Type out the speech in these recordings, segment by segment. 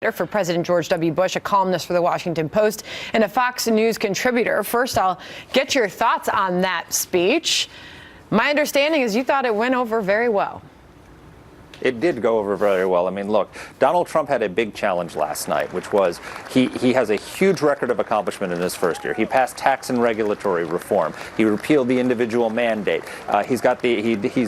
For President George W. Bush, a columnist for the Washington Post and a Fox News contributor. First, I'll get your thoughts on that speech. My understanding is you thought it went over very well. It did go over very well. I mean, look, Donald Trump had a big challenge last night, which was he has a huge record of accomplishment in his first year. He passed tax and regulatory reform. He repealed the individual mandate. He's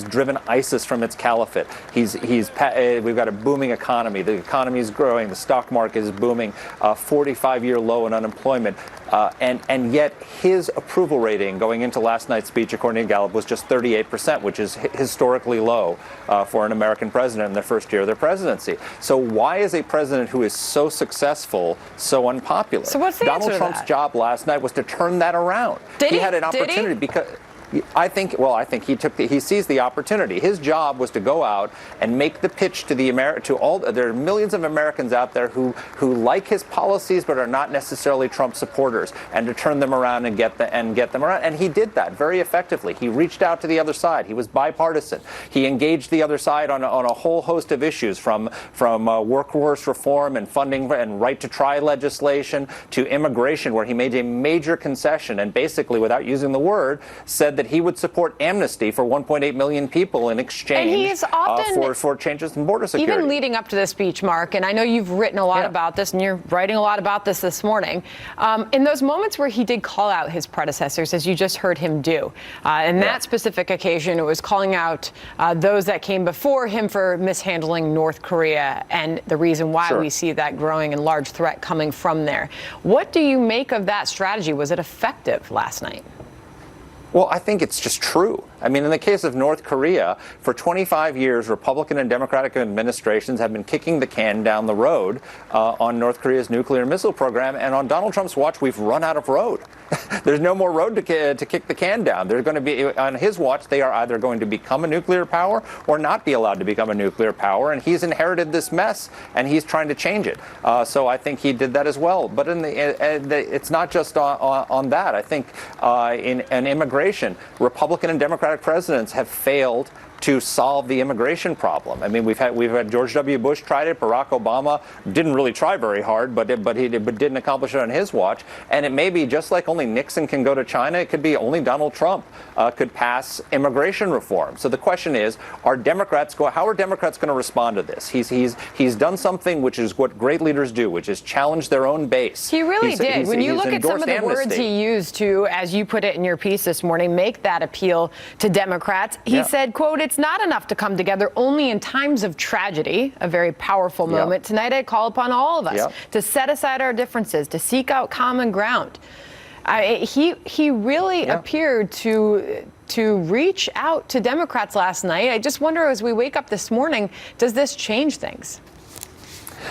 driven ISIS from its caliphate. We've got a booming economy. The economy is growing. The stock market is booming. 45-year low in unemployment. And yet his approval rating going into last night's speech, according to Gallup, was just 38%, which is historically low for an American president in their first year of their presidency. So why is a president who is so successful so unpopular? So what's the answer to Donald Trump's that? job last night was to turn that around. Did he? Had an opportunity because I think he seized the opportunity. His job was to go out and make the pitch to there are millions of Americans out there who like his policies but are not necessarily Trump supporters, and to turn them around and get them around. And he did that very effectively. He reached out to the other side. He was bipartisan. He engaged the other side on a whole host of issues, from workforce reform and funding and right to try legislation to immigration, where he made a major concession and basically, without using the word, said that he would support amnesty for 1.8 million people in exchange for changes in border security. Even leading up to this speech, Mark, and I know you've written a lot about this, and you're writing a lot about this morning, in those moments where he did call out his predecessors, as you just heard him do, in that specific occasion, it was calling out those that came before him for mishandling North Korea, and the reason why we see that growing and large threat coming from there. What do you make of that strategy? Was it effective last night? Well, I think it's just true. I mean, in the case of North Korea, for 25 years, Republican and Democratic administrations have been kicking the can down the road on North Korea's nuclear missile program. And on Donald Trump's watch, we've run out of road. There's no more road to kick the can down. They're going to be, on his watch, they are either going to become a nuclear power or not be allowed to become a nuclear power. And he's inherited this mess, and he's trying to change it. So I think he did that as well. But it's not just on that. I think in immigration, Republican and Democratic presidents have failed to solve the immigration problem. I mean, we've had George W. Bush tried it. Barack Obama didn't really try very hard, but didn't accomplish it on his watch. And it may be just like only Nixon can go to China. It could be only Donald Trump could pass immigration reform. So the question is, how are Democrats going to respond to this? He's done something which is what great leaders do, which is challenge their own base. He really did. When you look at some of the words he used to, as you put it in your piece this morning, make that appeal to Democrats. He said, quote, "It's not enough to come together only in times of tragedy," a very powerful moment. Tonight, I call upon all of us to set aside our differences, to seek out common ground. He really appeared to reach out to Democrats last night. I just wonder, as we wake up this morning, does this change things?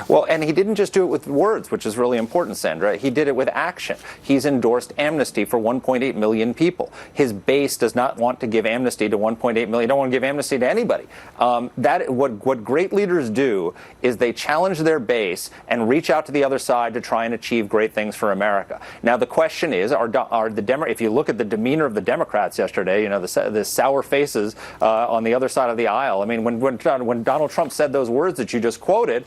Well, and he didn't just do it with words, which is really important, Sandra. He did it with action. He's endorsed amnesty for 1.8 million people. His base does not want to give amnesty to 1.8 million. Don't want to give amnesty to anybody. What great leaders do is they challenge their base and reach out to the other side to try and achieve great things for America. Now, the question is, if you look at the demeanor of the Democrats yesterday, you know, the sour faces on the other side of the aisle. I mean, when Donald Trump said those words that you just quoted,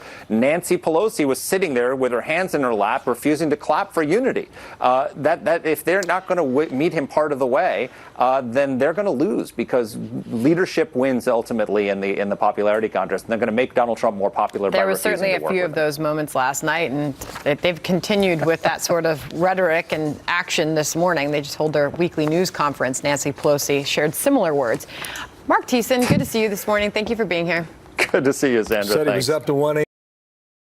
Nancy Pelosi was sitting there with her hands in her lap, refusing to clap for unity. That if they're not going to meet him part of the way, then they're going to lose, because leadership wins ultimately in the popularity contest. And they're going to make Donald Trump more popular. There was certainly a few of those moments last night, and they've continued with that sort of rhetoric and action this morning. They just hold their weekly news conference. Nancy Pelosi shared similar words. Marc Thiessen, good to see you this morning. Thank you for being here. Good to see you, Sandra. Said he was up to 1